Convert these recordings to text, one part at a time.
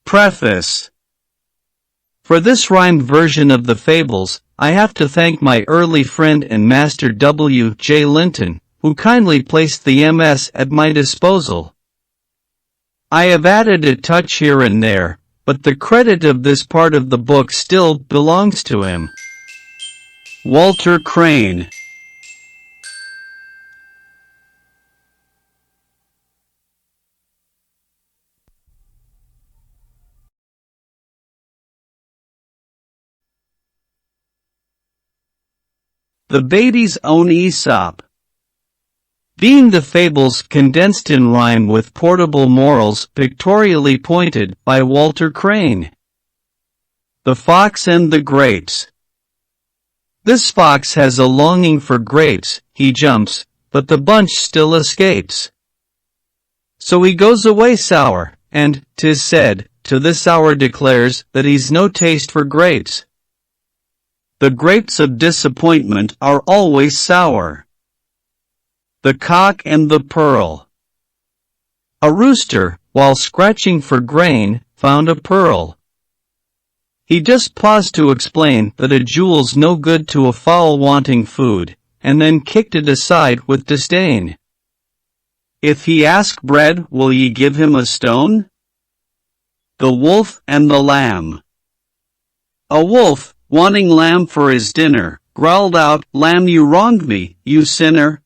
Preface. For this rhymed version of the fables, I have to thank my early friend and master W. J. Linton, who kindly placed the MS at my disposal. I have added a touch here and there, but the credit of this part of the book still belongs to him. Walter Crane. The Beatty's Own Aesop. Being the fables condensed in rhyme with portable morals pictorially pointed by Walter Crane. The Fox and the Grapes. This fox has a longing for grapes, he jumps, but the bunch still escapes. So he goes away sour, and, 'tis said, to this hour declares that he's no taste for grapes. The grapes of disappointment are always sour. The Cock and the Pearl. A rooster, while scratching for grain, found a pearl. He just paused to explain that a jewel's no good to a fowl wanting food, and then kicked it aside with disdain. If he ask bread, will ye give him a stone? The Wolf and the Lamb. A wolf, wanting lamb for his dinner, growled out, "Lamb, you wronged me, you sinner."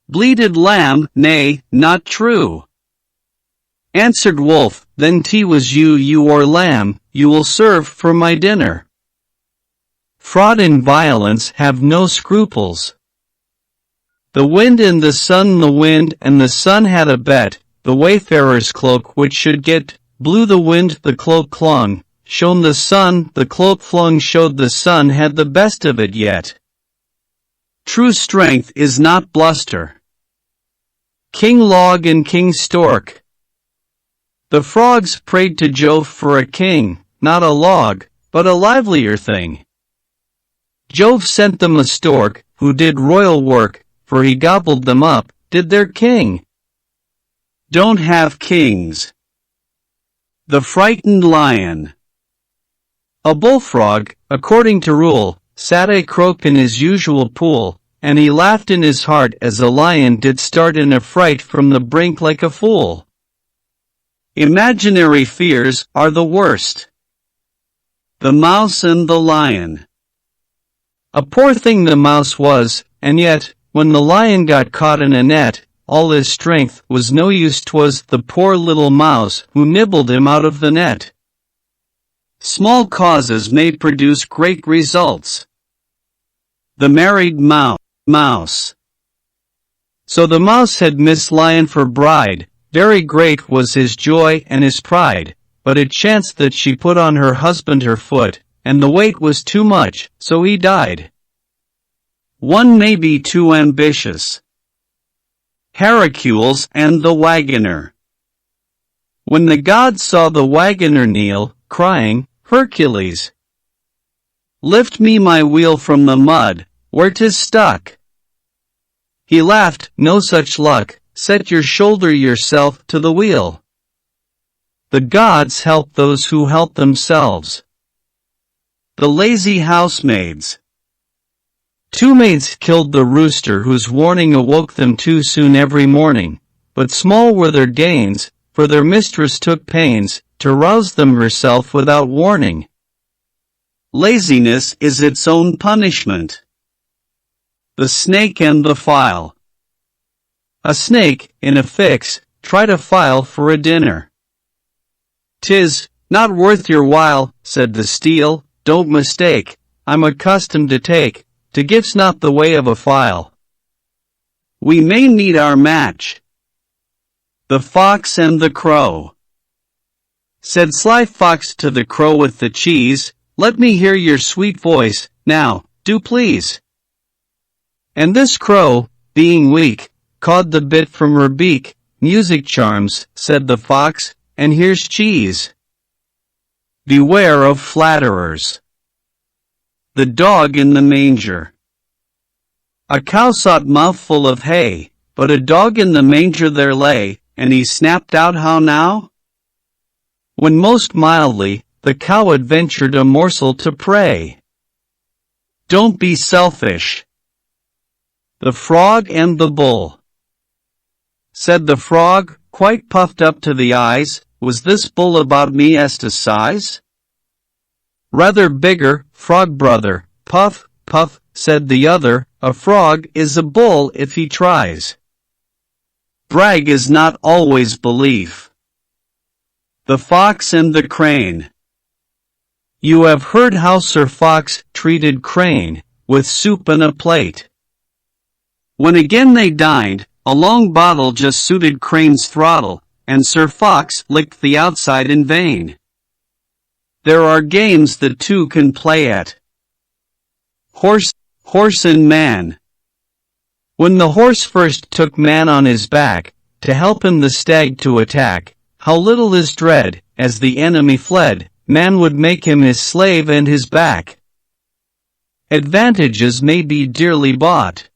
Bleated Lamb, "Nay, not true." Answered Wolf, "Then 't was you or lamb, you will serve for my dinner." Fraud and violence have no scruples. The wind and the sun. The wind and the sun had a bet, the wayfarer's cloak which should get. Blew the wind, the cloak clung. Shone the sun, the cloak flung. Showed the sun had the best of it yet. True strength is not bluster. King Log and King Stork. The frogs prayed to Jove for a king, not a log, but a livelier thing. Jove sent them a stork, who did royal work, for he gobbled them up, did their king. Don't have kings. The Frightened Lion. A bullfrog, according to rule, sat a croak in his usual pool, and he laughed in his heart as a lion did start in a fright from the brink like a fool. Imaginary fears are the worst. The Mouse and the Lion. A poor thing the mouse was, and yet, when the lion got caught in a net, all his strength was no use. 'Twas the poor little mouse who nibbled him out of the net. Small causes may produce great results. The Married Mouse. So the mouse had Miss Lion for bride. Very great was his joy and his pride, but it chanced that she put on her husband her foot, and the weight was too much, so he died. One may be too ambitious. Heracles and the Waggoner. When the gods saw the waggoner kneel, crying, "Hercules, lift me my wheel from the mud, where 'tis stuck," he laughed, "No such luck, set your shoulder yourself to the wheel." The gods help those who help themselves. The Lazy Housemaids. Two maids killed the rooster whose warning awoke them too soon every morning, but small were their gains, for their mistress took pains to rouse them herself without warning. laziness is its own punishment. The snake and the file. A snake, in a fix, tried a file for a dinner. "'Tis not worth your while," said the steel, "don't mistake, I'm accustomed to take, to gifts not the way of a file. We may meet our match." The fox and the crow. Said sly fox to the crow with the cheese, "Let me hear your sweet voice, now, do please." And this crow, being weak, cawed the bit from her beak. "Music charms," said the fox, "and here's cheese." Beware of flatterers. The dog in the manger. A cow sought mouthful of hay, but a dog in the manger there lay, and he snapped out, "How now?" When most mildly, the cow adventured a morsel to pray. Don't be selfish. The frog and the bull. Said the frog, quite puffed up to the eyes, "Was this bull about me as to size?" "Rather bigger, frog brother." "Puff, puff," said the other, "a frog is a bull if he tries." Brag is not always belief. The fox and the crane. You have heard how Sir Fox treated Crane, with soup and a plate. When again they dined, a long bottle just suited Crane's throttle, and Sir Fox licked the outside in vain. There are games the two can play at. Horse and man. When the horse first took man on his back, to help him the stag to attack, how little is dread, as the enemy fled, man would make him his slave and his back. Advantages may be dearly bought.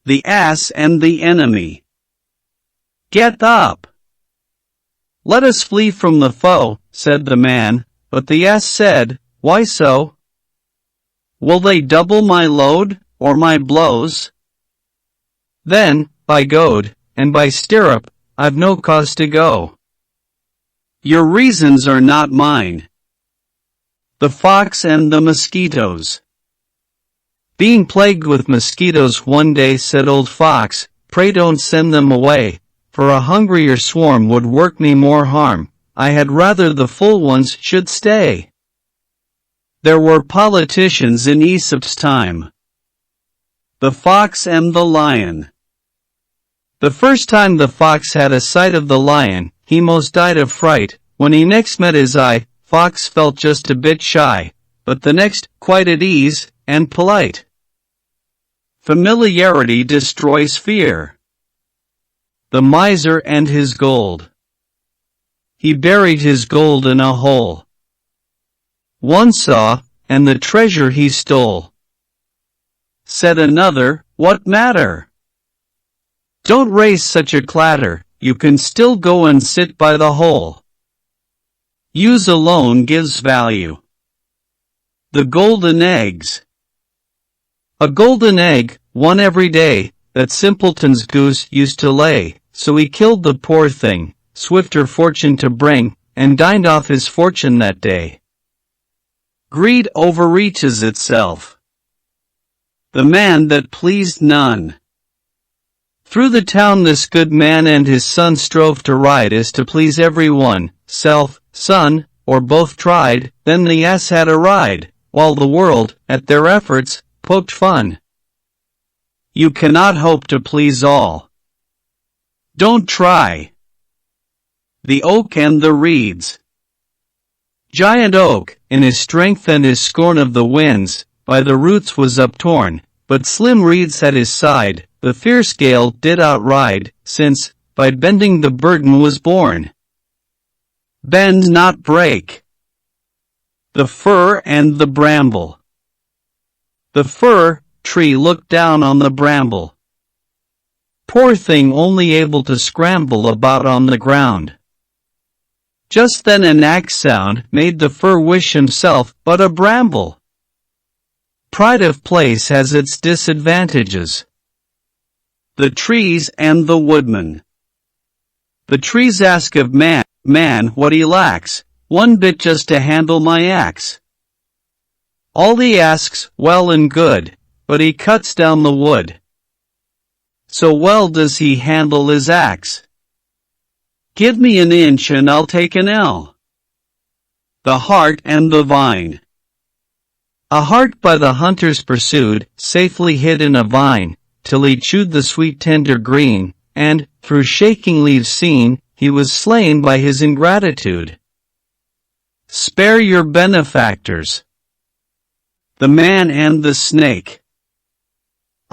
The ass and the enemy. Get up! Let us flee from the foe, said the man, but the ass said, Why so? Will they double my load, or my blows? Then, by goad, and by stirrup, I've no cause to go. Your reasons are not mine. The fox and the mosquitoes. Being plagued with mosquitoes one day, said old fox, Pray don't send them away, for a hungrier swarm would work me more harm. I had rather the full ones should stay. There were politicians in Aesop's time. The fox and the lion. The first time the fox had a sight of the lion, he most died of fright. When he next met his eye, fox felt just a bit shy, but the next, quite at ease, and polite. Familiarity destroys fear. The miser and his gold. He buried his gold in a hole. One saw, and the treasure he stole. Said another, What matter? Don't raise such a clatter, you can still go and sit by the hole. Use alone gives value. The golden eggs. A golden egg, one every day, that simpleton's goose used to lay, so he killed the poor thing, swifter fortune to bring, and dined off his fortune that day. Greed overreaches itself. The man that pleased none. Through the town this good man and his son strove to ride as to please every one, self, son, or both tried, then the ass had a ride, while the world, at their efforts, poked fun. You cannot hope to please all. Don't try. The oak and the reeds. Giant oak, in his strength and his scorn of the winds, by the roots was uptorn, but slim reeds at his side, the fierce gale did outride, since, by bending the burden was born. Bend not break. The fir and the bramble. The fir tree looked down on the bramble. Poor thing, only able to scramble about on the ground. Just then an axe sound made the fir wish himself but a bramble. Pride of place has its disadvantages. The trees and the woodman. The trees ask of man what he lacks, one bit just to handle my axe. All he asks, well and good, but he cuts down the wood. So well does he handle his axe. Give me an inch and I'll take an ell. The hart and the vine. A hart by the hunters pursued, safely hid in a vine, till he chewed the sweet tender green, and, through shaking leaves seen, he was slain by his ingratitude. Spare your benefactors. The man and the snake.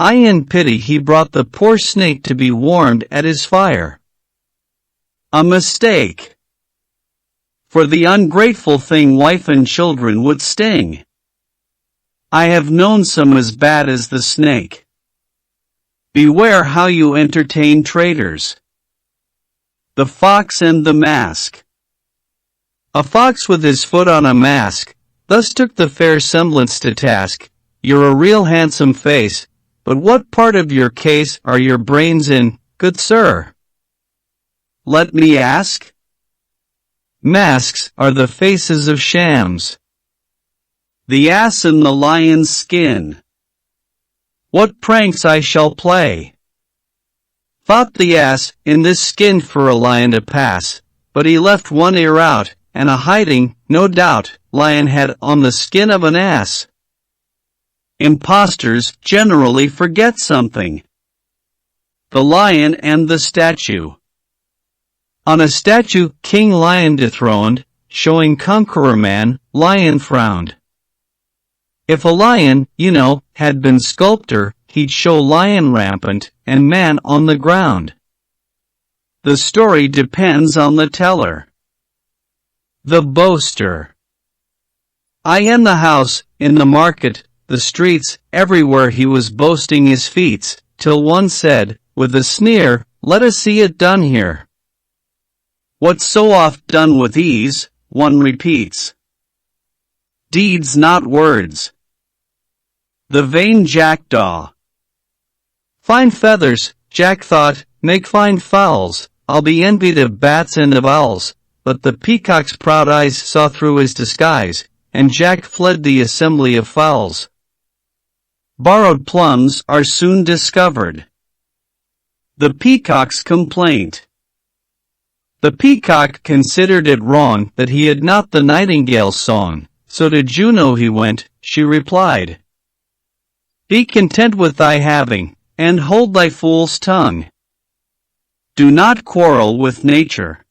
In pity he brought the poor snake to be warmed at his fire. A mistake. For the ungrateful thing wife and children would sting. I have known some as bad as the snake. Beware how you entertain traitors. The fox and the mask. A fox with his foot on a mask, thus took the fair semblance to task. You're a real handsome face, but what part of your case are your brains in, good sir? Let me ask? Masks are the faces of shams. The ass in the lion's skin. What pranks I shall play. Thought the ass in this skin for a lion to pass, but he left one ear out, and a hiding, no doubt, lion had on the skin of an ass. Impostors generally forget something. The lion and the statue. On a statue, King Lion dethroned, showing conqueror man, lion frowned. If a lion, had been sculptor, he'd show lion rampant, and man on the ground. The story depends on the teller. The boaster. In the house, in the market, the streets, everywhere he was boasting his feats, till one said, with a sneer, let us see it done here. What's so oft done with ease, one repeats. Deeds not words. The vain jackdaw. Fine feathers, Jack thought, make fine fowls. I'll be envied of bats and of owls. But the peacock's proud eyes saw through his disguise, and Jack fled the assembly of fowls. Borrowed plums are soon discovered. The peacock's complaint. The peacock considered it wrong that he had not the nightingale's song, so to Juno he went. She replied, be content with thy having, and hold thy fool's tongue. Do not quarrel with nature.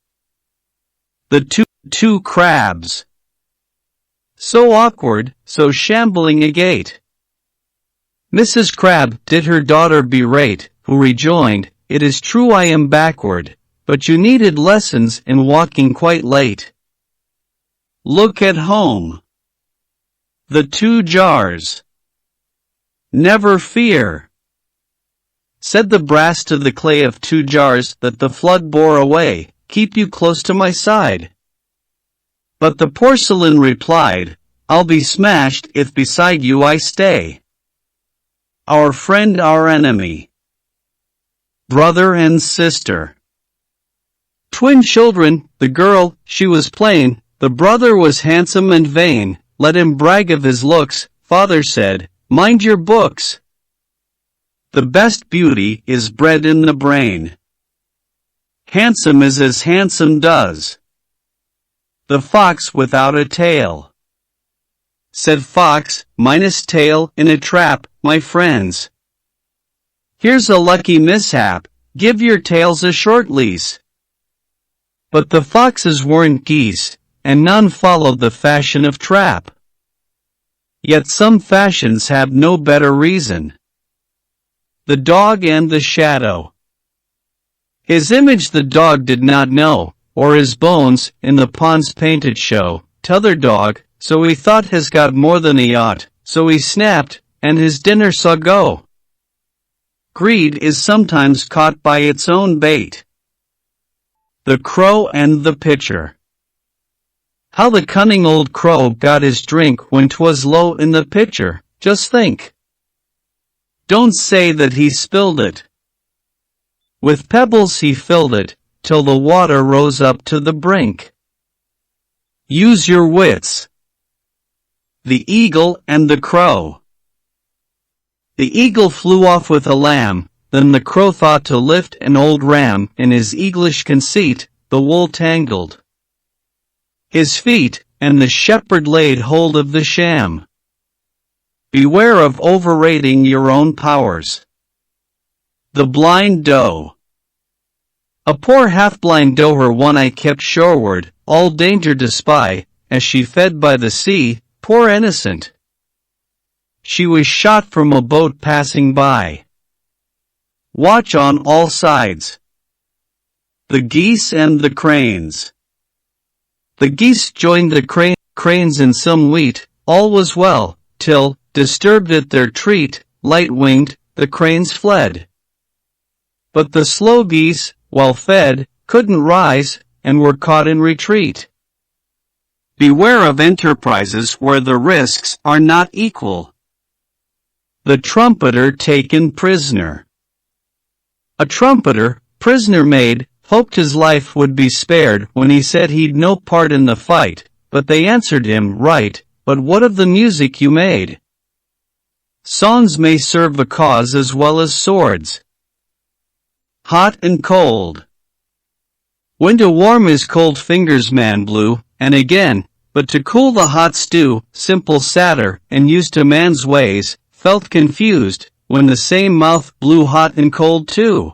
The two crabs. So awkward, so shambling a gait. Mrs. Crab did her daughter berate, who rejoined, it is true I am backward, but you needed lessons in walking quite late. Look at home. The two jars. Never fear, said the brass to the clay of two jars that the flood bore away, keep you close to my side. But the porcelain replied, I'll be smashed if beside you I stay. Our friend, our enemy. Brother and sister. Twin children, the girl, she was plain, the brother was handsome and vain, let him brag of his looks, father said, mind your books. The best beauty is bred in the brain. Handsome is as handsome does. The fox without a tail. Said fox, minus tail in a trap, my friends. Here's a lucky mishap, give your tails a short lease. But the foxes weren't geese, and none followed the fashion of trap. Yet some fashions have no better reason. The dog and the shadow. His image the dog did not know, or his bones in the pond's painted show. T'other dog, so he thought has got more than he ought, so he snapped, and his dinner saw go. Greed is sometimes caught by its own bait. The crow and the pitcher. How the cunning old crow got his drink when 'twas low in the pitcher, just think. Don't say that he spilled it. With pebbles he filled it, till the water rose up to the brink. Use your wits. The Eagle and the Crow. The eagle flew off with a lamb, then the crow thought to lift an old ram, in his eaglish conceit, the wool tangled his feet, and the shepherd laid hold of the sham. Beware of overrating your own powers. The Blind Doe. A poor half-blind doe her one eye kept shoreward, all danger to spy, as she fed by the sea, poor innocent. She was shot from a boat passing by. Watch on all sides. The Geese and the Cranes. The geese joined the cranes in some wheat, all was well, till, disturbed at their treat, light-winged, the cranes fled. But the slow geese, well fed, couldn't rise, and were caught in retreat. Beware of enterprises where the risks are not equal. The trumpeter taken prisoner. A trumpeter, prisoner made, hoped his life would be spared when he said he'd no part in the fight, but they answered him, right, but what of the music you made? Songs may serve a cause as well as swords. Hot and cold. When to warm his cold fingers man blew, and again, but to cool the hot stew, simple satyr, and used to man's ways, felt confused, when the same mouth blew hot and cold too.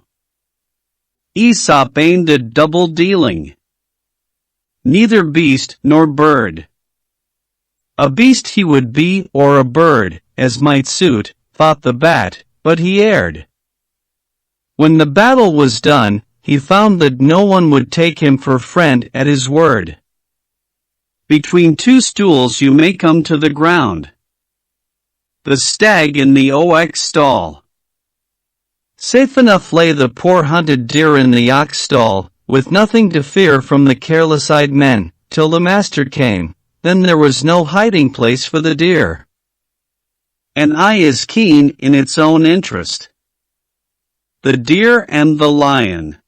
Aesop aimed at double dealing. Neither beast nor bird. A beast he would be, or a bird, as might suit, thought the bat, but he erred. When the battle was done, he found that no one would take him for friend at his word. Between two stools you may come to the ground. The stag in the ox stall. Safe enough lay the poor hunted deer in the ox stall, with nothing to fear from the careless-eyed men, till the master came, then there was no hiding place for the deer. An eye is keen in its own interest. The deer and the lion.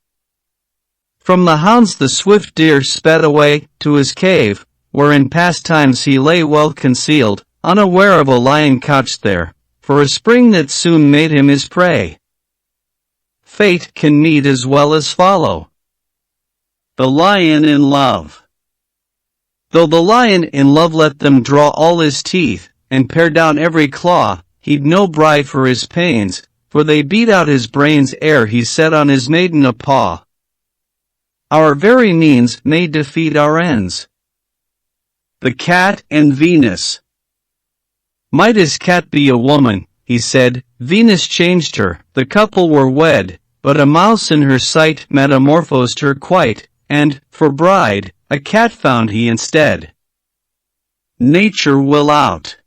From the hounds the swift deer sped away, to his cave, where in past times he lay well concealed, unaware of a lion couched there, for a spring that soon made him his prey. Fate can meet as well as follow. The lion in love. Though the lion in love let them draw all his teeth, and pare down every claw, he'd no bride for his pains, for they beat out his brains ere he set on his maiden a paw. Our very means may defeat our ends. The cat and Venus. Might his cat be a woman, he said, Venus changed her, the couple were wed, but a mouse in her sight metamorphosed her quite, and, for bride, a cat found he instead. Nature will out.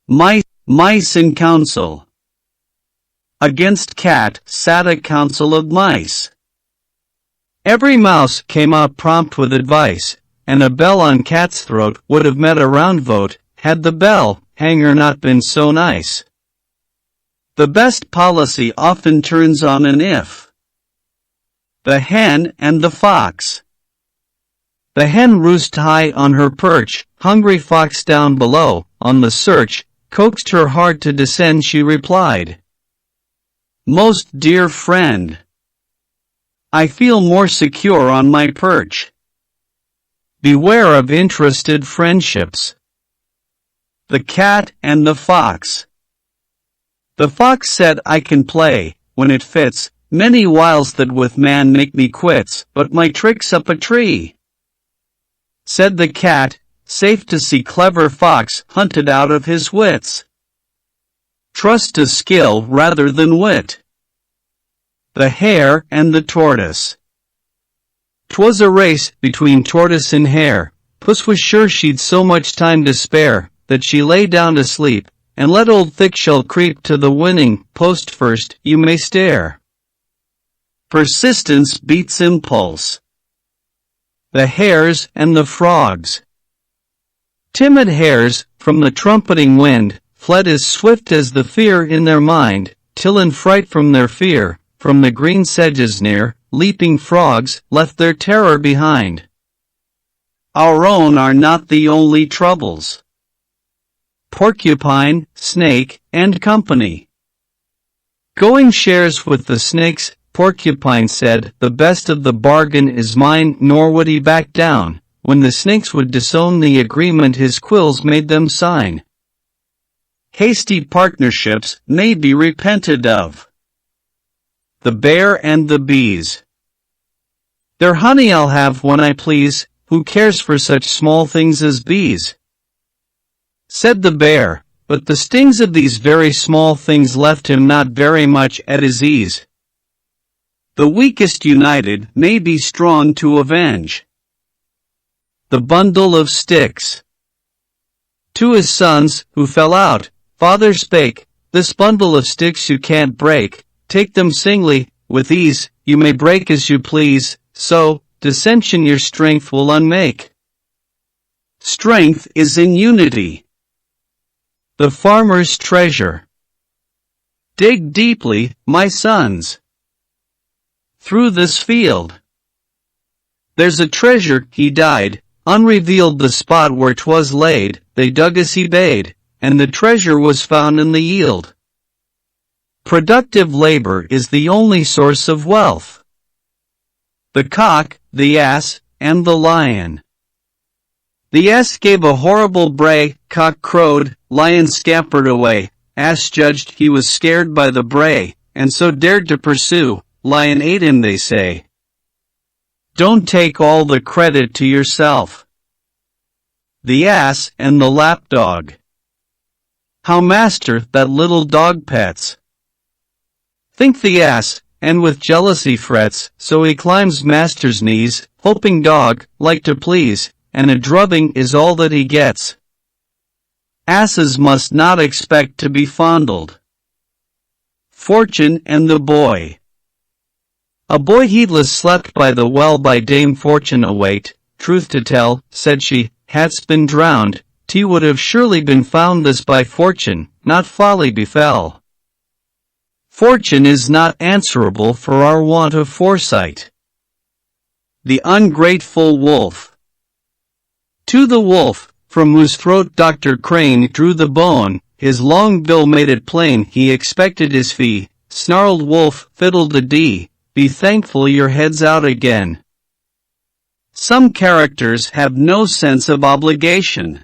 Mice in council. Against cat sat a council of mice. Every mouse came out prompt with advice, and a bell on cat's throat would have met a round vote, had the bell hanger not been so nice. The best policy often turns on an if. The hen and the fox. The hen roosted high on her perch, hungry fox down below, on the search, coaxed her hard to descend she replied. Most dear friend, I feel more secure on my perch. Beware of interested friendships. The cat and the fox. The fox said I can play, when it fits, many wiles that with man make me quits, but my trick's up a tree. Said the cat, safe to see clever fox hunted out of his wits. Trust to skill rather than wit. The hare and the tortoise. 'Twas a race between tortoise and hare. Puss was sure she'd so much time to spare, that she lay down to sleep, and let old Thickshell creep to the winning post first, you may stare. Persistence beats impulse. The hares and the frogs. Timid hares, from the trumpeting wind, fled as swift as the fear in their mind, till in fright from their fear, from the green sedges near, leaping frogs left their terror behind. Our own are not the only troubles. porcupine, snake, and company. Going shares with the snakes, Porcupine said, "The best of the bargain is mine," nor would he back down. When the snakes would disown the agreement his quills made them sign. Hasty partnerships may be repented of. The bear and the bees. "Their honey I'll have when I please, who cares for such small things as bees?" said the bear, but the stings of these very small things left him not very much at his ease. The weakest united may be strong to avenge. The bundle of sticks. To his sons, who fell out, father spake, "This bundle of sticks you can't break, take them singly, with ease, you may break as you please, so, dissension your strength will unmake." Strength is in unity. The farmer's treasure. Dig deeply, my sons, through this field. There's a treasure, he died, unrevealed the spot where 'twas laid, they dug as he bade, and the treasure was found in the yield. Productive labor is the only source of wealth. The cock, the ass, and the lion. The ass gave a horrible bray, cock crowed, lion scampered away, ass judged he was scared by the bray, and so dared to pursue, lion ate him they say. Don't take all the credit to yourself. The ass and the lapdog. How master that little dog pets. Think the ass, and with jealousy frets, so he climbs master's knees, hoping dog, like to please, and a drubbing is all that he gets. Asses must not expect to be fondled. Fortune and the boy. A boy heedless slept by the well by Dame Fortune await. Truth to tell, said she, hadst been drowned, tea would have surely been found. This by fortune, not folly befell. Fortune is not answerable for our want of foresight. The ungrateful wolf. To the wolf, from whose throat Dr. Crane drew the bone, his long bill made it plain he expected his fee. Snarled wolf, fiddle-de-dee, be thankful your head's out again. Some characters have no sense of obligation.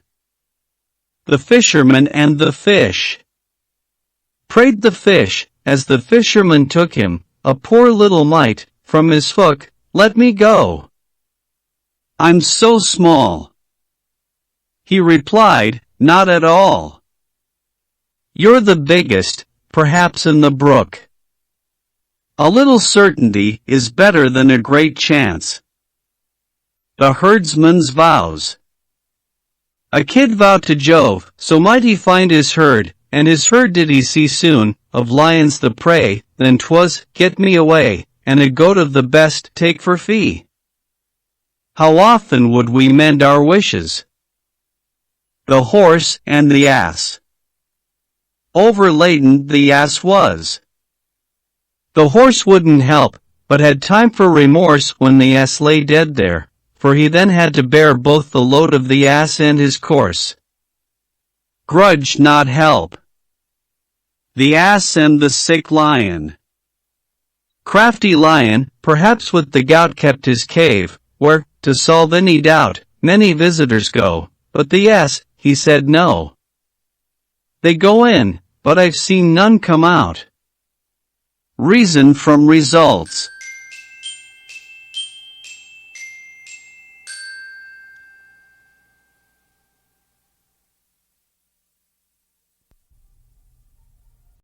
The fisherman and the fish. Prayed the fish, as the fisherman took him, a poor little mite, from his hook, "Let me go. I'm so small." He replied, "Not at all. You're the biggest, perhaps in the brook. A little certainty is better than a great chance." The herdsman's vows. A kid vowed to Jove, so might he find his herd, and his herd did he see soon, of lions the prey, then 'twas, "Get me away, and a goat of the best take for fee." How often would we mend our wishes? The horse and the ass. Overladen the ass was. The horse wouldn't help, but had time for remorse when the ass lay dead there, for he then had to bear both the load of the ass and his course. Grudge not help. The ass and the sick lion. Crafty lion, perhaps with the gout kept his cave, where, to solve any doubt, many visitors go, but the ass, he said no. They go in, but I've seen none come out. Reason from results.